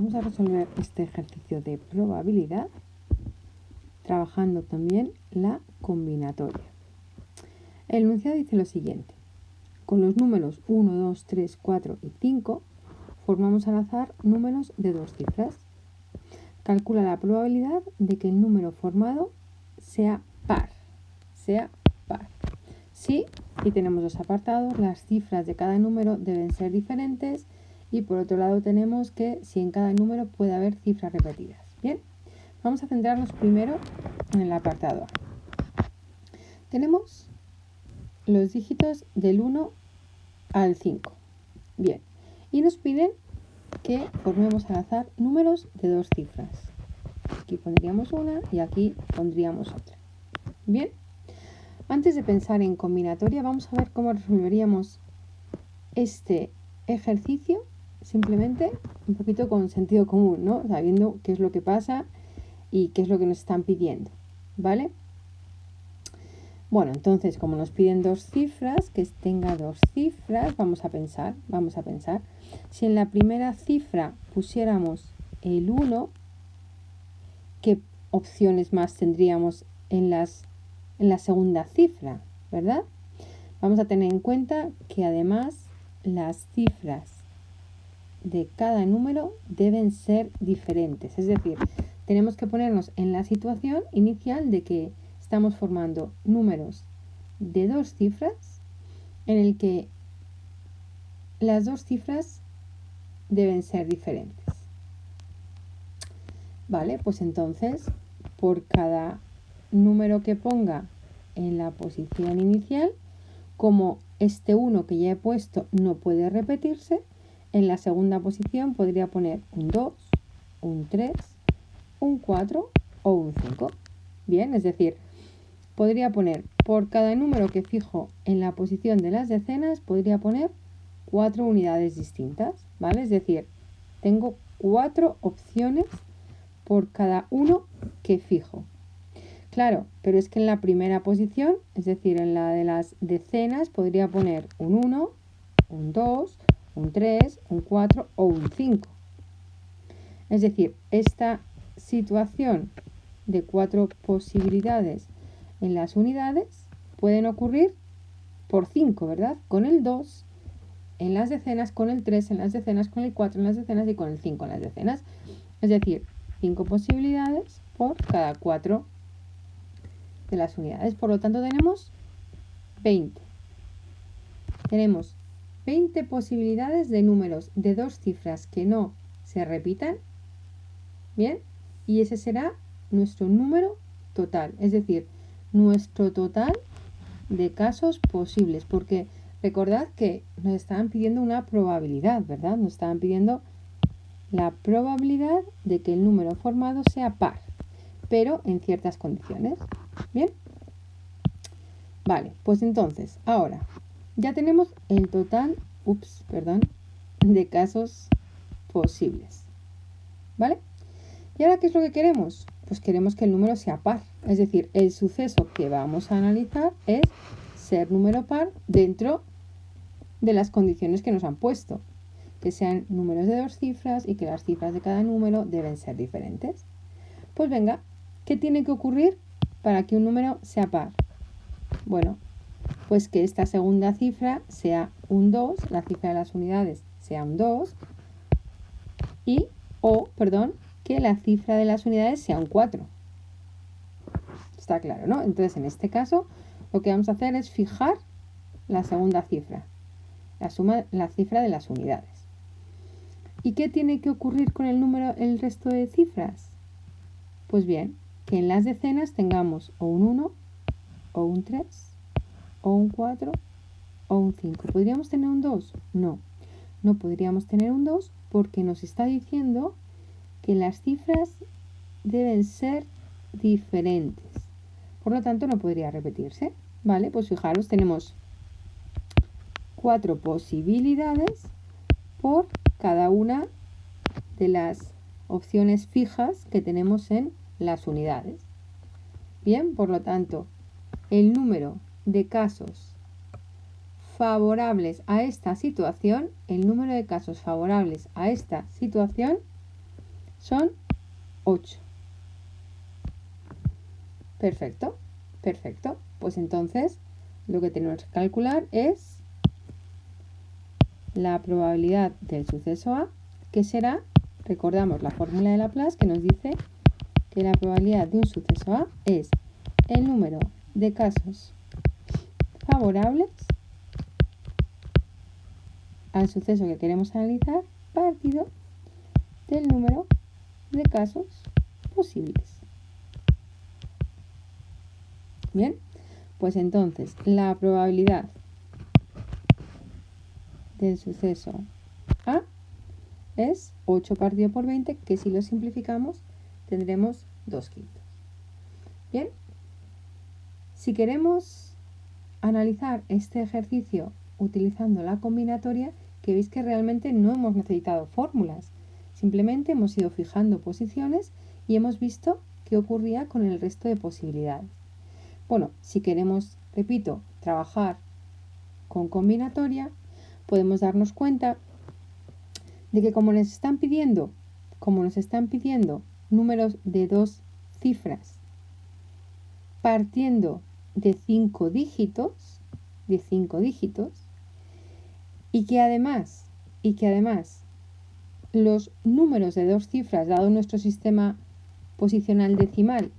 vamos a resolver este ejercicio de probabilidad trabajando también la combinatoria. El enunciado dice lo siguiente: con los números 1, 2, 3, 4 y 5 formamos al azar números de dos cifras. Calcula la probabilidad de que el número formado sea par. Si, y tenemos dos apartados, las cifras de cada número deben ser diferentes, y por otro lado tenemos que si en cada número puede haber cifras repetidas. Bien, vamos a centrarnos primero en el apartado A. Tenemos los dígitos del 1 al 5. Bien, y nos piden que formemos al azar números de dos cifras. Aquí pondríamos una y aquí pondríamos otra. Bien, antes de pensar en combinatoria, vamos a ver cómo resolveríamos este ejercicio simplemente un poquito con sentido común, ¿no? Sabiendo qué es lo que pasa y qué es lo que nos están pidiendo, ¿vale? Bueno, entonces, como nos piden dos cifras, que tenga dos cifras, vamos a pensar, si en la primera cifra pusiéramos el 1, ¿qué opciones más tendríamos en la segunda cifra, verdad? Vamos a tener en cuenta que además las cifras de cada número deben ser diferentes, es decir, tenemos que ponernos en la situación inicial de que estamos formando números de dos cifras en el que las dos cifras deben ser diferentes. Vale, pues entonces por cada número que ponga en la posición inicial, como este 1 que ya he puesto no puede repetirse, en la segunda posición podría poner un 2, un 3, un 4 o un 5. Bien, es decir, podría poner por cada número que fijo en la posición de las decenas, podría poner 4 unidades distintas, ¿vale? Es decir, tengo 4 opciones por cada uno que fijo. Claro, pero es que en la primera posición, es decir, en la de las decenas, podría poner un 1, un 2, un 3, un 4 o un 5. Es decir, esta situación de 4 posibilidades en las unidades pueden ocurrir por 5, ¿verdad? Con el 2 en las decenas, con el 3 en las decenas, con el 4 en las decenas y con el 5 en las decenas. Es decir, 5 posibilidades por cada 4 de las unidades. Por lo tanto, tenemos 20. Tenemos 20 posibilidades de números de dos cifras que no se repitan. Bien, y ese será nuestro número total, es decir, nuestro total de casos posibles, porque recordad que nos estaban pidiendo una probabilidad, ¿verdad? Nos estaban pidiendo la probabilidad de que el número formado sea par, pero en ciertas condiciones. Bien, vale, pues entonces, ahora ya tenemos el total, de casos posibles, ¿vale? ¿Y ahora qué es lo que queremos? Pues queremos que el número sea par, es decir, el suceso que vamos a analizar es ser número par dentro de las condiciones que nos han puesto, que sean números de dos cifras y que las cifras de cada número deben ser diferentes. Pues venga, ¿qué tiene que ocurrir para que un número sea par? Bueno, pues que esta segunda cifra sea un 2, la cifra de las unidades sea un 2, que la cifra de las unidades sea un 4. Está claro, ¿no? Entonces, en este caso, lo que vamos a hacer es fijar la segunda cifra, la cifra de las unidades. ¿Y qué tiene que ocurrir con el resto de cifras? Pues bien, que en las decenas tengamos o un 1, o un 3, o un 4, o un 5. ¿Podríamos tener un 2? No, no podríamos tener un 2 porque nos está diciendo que las cifras deben ser diferentes. Por lo tanto, no podría repetirse. Vale, pues fijaros, tenemos 4 posibilidades por cada una de las opciones fijas que tenemos en las unidades. Bien, por lo tanto, el número de casos favorables a esta situación, son 8. Perfecto, perfecto. Pues entonces lo que tenemos que calcular es la probabilidad del suceso A, que será, recordamos la fórmula de Laplace que nos dice que la probabilidad de un suceso A es el número de casos favorables al suceso que queremos analizar partido del número de casos posibles. Bien, pues entonces la probabilidad del suceso A es 8 partido por 20, que si lo simplificamos tendremos 2/5. Bien, si queremos analizar este ejercicio utilizando la combinatoria, que veis que realmente no hemos necesitado fórmulas, simplemente hemos ido fijando posiciones y hemos visto qué ocurría con el resto de posibilidades. Bueno, si queremos, repito, trabajar con combinatoria, podemos darnos cuenta de que como nos están pidiendo números de 2 cifras partiendo de 5 dígitos, y que además los números de 2 cifras, dado nuestro sistema posicional decimal,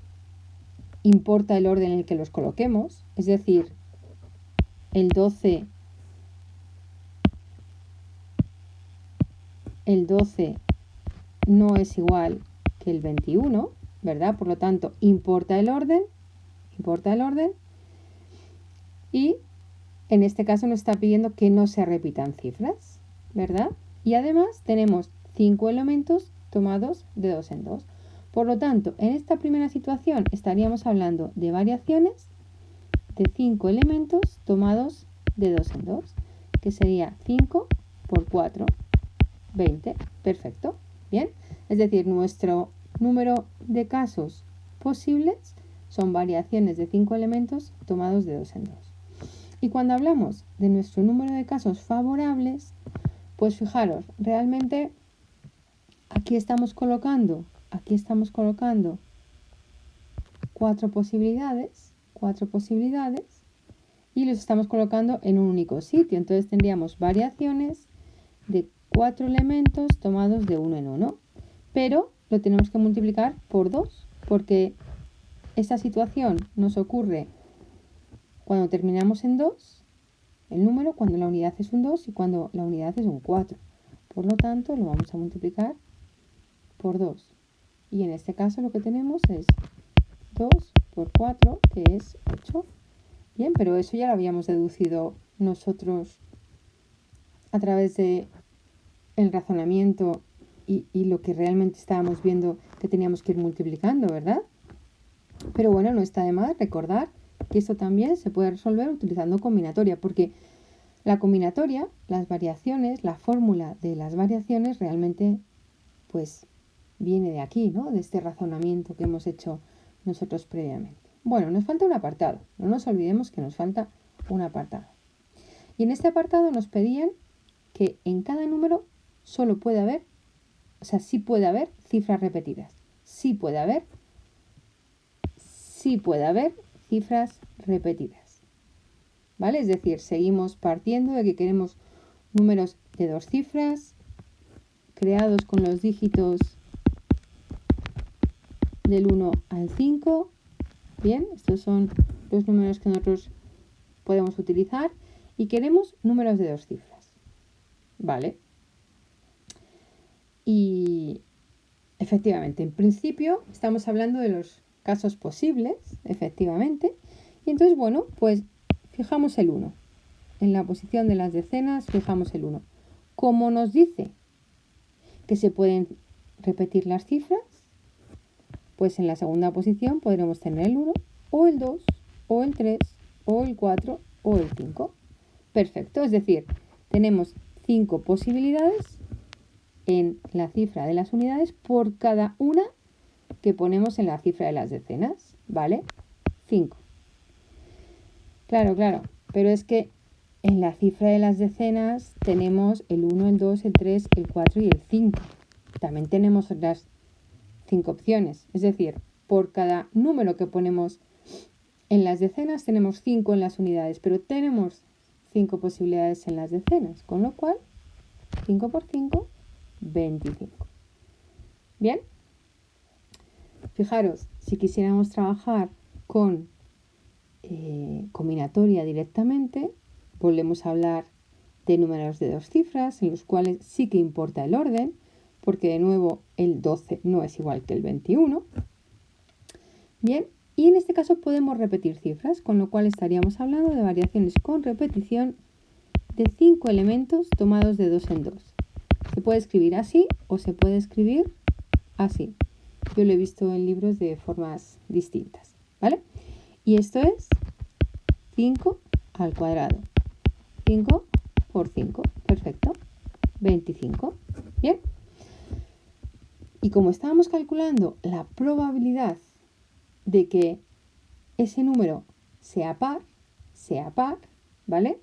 importa el orden en el que los coloquemos, es decir, el 12 no es igual que el 21, ¿verdad? Por lo tanto, importa el orden, y en este caso nos está pidiendo que no se repitan cifras, ¿verdad? Y además tenemos 5 elementos tomados de 2 en 2. Por lo tanto, en esta primera situación estaríamos hablando de variaciones de 5 elementos tomados de 2 en 2, que sería 5 por 4, 20. Perfecto. Bien. Es decir, nuestro número de casos posibles son variaciones de 5 elementos tomados de 2 en 2. Y cuando hablamos de nuestro número de casos favorables, pues fijaros, realmente aquí estamos colocando 4 posibilidades y los estamos colocando en un único sitio. Entonces tendríamos variaciones de 4 elementos tomados de 1 en 1, pero lo tenemos que multiplicar por 2 porque esta situación nos ocurre cuando terminamos en 2, el número, cuando la unidad es un 2 y cuando la unidad es un 4. Por lo tanto, lo vamos a multiplicar por 2. Y en este caso lo que tenemos es 2 por 4, que es 8. Bien, pero eso ya lo habíamos deducido nosotros a través de el razonamiento y lo que realmente estábamos viendo que teníamos que ir multiplicando, ¿verdad? Pero bueno, no está de más recordar que esto también se puede resolver utilizando combinatoria, porque la combinatoria, las variaciones, la fórmula de las variaciones realmente pues viene de aquí, ¿no? De este razonamiento que hemos hecho nosotros previamente. Bueno, nos falta un apartado, no nos olvidemos que nos falta un apartado. Y en este apartado nos pedían que en cada número solo puede haber, sí puede haber cifras repetidas. Sí puede haber cifras repetidas. ¿Vale? Es decir, seguimos partiendo de que queremos números de 2 cifras creados con los dígitos del 1 al 5. Bien, estos son los números que nosotros podemos utilizar y queremos números de 2 cifras. ¿Vale? Y efectivamente, en principio estamos hablando de los casos posibles, efectivamente. Y entonces, bueno, pues fijamos el 1. En la posición de las decenas fijamos el 1. Como nos dice que se pueden repetir las cifras, pues en la segunda posición podremos tener el 1, o el 2, o el 3, o el 4, o el 5. Perfecto, es decir, tenemos 5 posibilidades en la cifra de las unidades por cada una que ponemos en la cifra de las decenas, ¿vale? 5. Claro, pero es que en la cifra de las decenas tenemos el 1, el 2, el 3, el 4 y el 5. También tenemos otras 5 opciones. Es decir, por cada número que ponemos en las decenas tenemos 5 en las unidades, pero tenemos 5 posibilidades en las decenas, con lo cual 5 por 5, 25. Bien, fijaros, si quisiéramos trabajar con combinatoria directamente, volvemos a hablar de números de 2 cifras, en los cuales sí que importa el orden, porque de nuevo el 12 no es igual que el 21. Bien, y en este caso podemos repetir cifras, con lo cual estaríamos hablando de variaciones con repetición de 5 elementos tomados de 2 en 2. Se puede escribir así o se puede escribir así. Yo lo he visto en libros de formas distintas, ¿vale? Y esto es 5 al cuadrado. 5 por 5, perfecto. 25, bien. Y como estábamos calculando la probabilidad de que ese número sea par, ¿vale?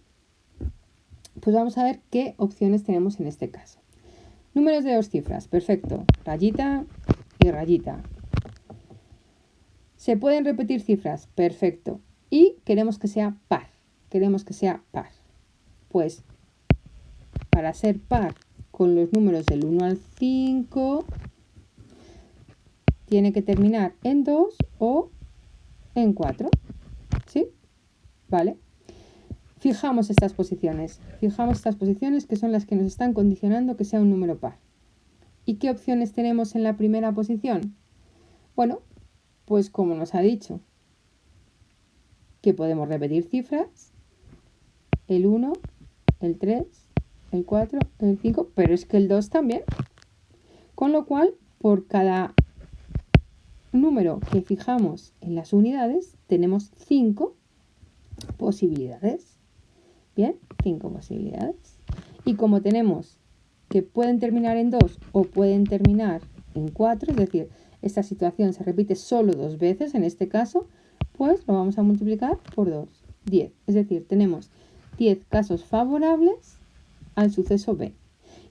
Pues vamos a ver qué opciones tenemos en este caso. Números de 2 cifras, perfecto. Rayita y rayita. Se pueden repetir cifras, perfecto. Y queremos que sea par. Pues para ser par con los números del 1 al 5, tiene que terminar en 2 o en 4. ¿Sí? Vale. Fijamos estas posiciones que son las que nos están condicionando que sea un número par. ¿Y qué opciones tenemos en la primera posición? Bueno, pues como nos ha dicho, que podemos repetir cifras, el 1, el 3, el 4, el 5, pero es que el 2 también. Con lo cual, por cada número que fijamos en las unidades, tenemos 5 posibilidades. Bien, 5 posibilidades. Y como tenemos que pueden terminar en 2 o pueden terminar en 4, es decir, esta situación se repite solo 2 veces en este caso, pues lo vamos a multiplicar por 2, 10. Es decir, tenemos 10 casos favorables al suceso B.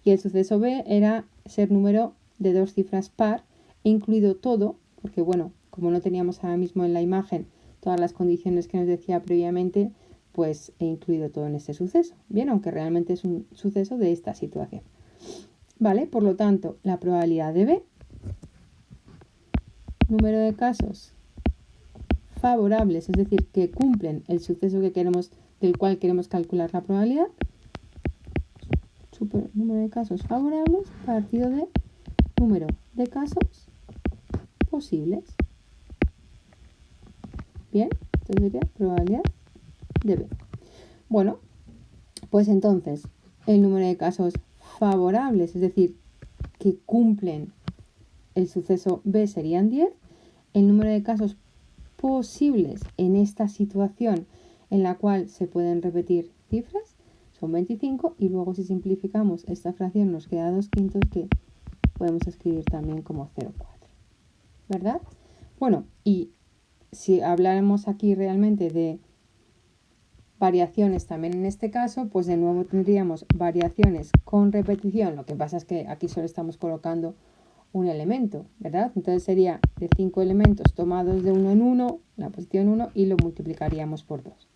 Y el suceso B era ser número de 2 cifras par, e incluido todo, porque bueno, como no teníamos ahora mismo en la imagen todas las condiciones que nos decía previamente, pues he incluido todo en este suceso. Bien, aunque realmente es un suceso de esta situación. Vale, por lo tanto, la probabilidad de B, número de casos favorables, es decir, que cumplen el suceso que queremos, del cual queremos calcular la probabilidad, número de casos favorables partido de número de casos posibles. Bien, entonces sería probabilidad de B. Bueno, pues entonces el número de casos favorables, es decir, que cumplen el suceso B serían 10. El número de casos posibles en esta situación en la cual se pueden repetir cifras son 25, y luego si simplificamos esta fracción nos queda 2/5, que podemos escribir también como 0,4, ¿verdad? Bueno, y si habláramos aquí realmente de variaciones también en este caso, pues de nuevo tendríamos variaciones con repetición. Lo que pasa es que aquí solo estamos colocando un elemento, ¿verdad? Entonces sería de 5 elementos tomados de 1 en 1, la posición 1, y lo multiplicaríamos por 2,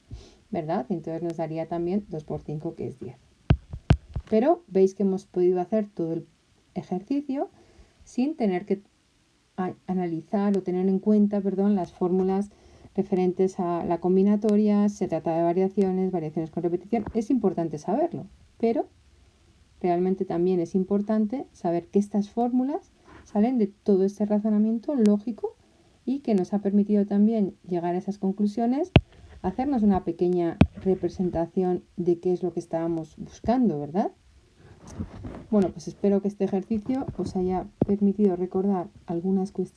¿verdad? Entonces nos daría también 2 por 5, que es 10. Pero veis que hemos podido hacer todo el ejercicio sin tener que analizar o tener en cuenta, las fórmulas referentes a la combinatoria. Se trata de variaciones con repetición. Es importante saberlo, pero realmente también es importante saber que estas fórmulas salen de todo este razonamiento lógico y que nos ha permitido también llegar a esas conclusiones, hacernos una pequeña representación de qué es lo que estábamos buscando, ¿verdad? Bueno, pues espero que este ejercicio os haya permitido recordar algunas cuestiones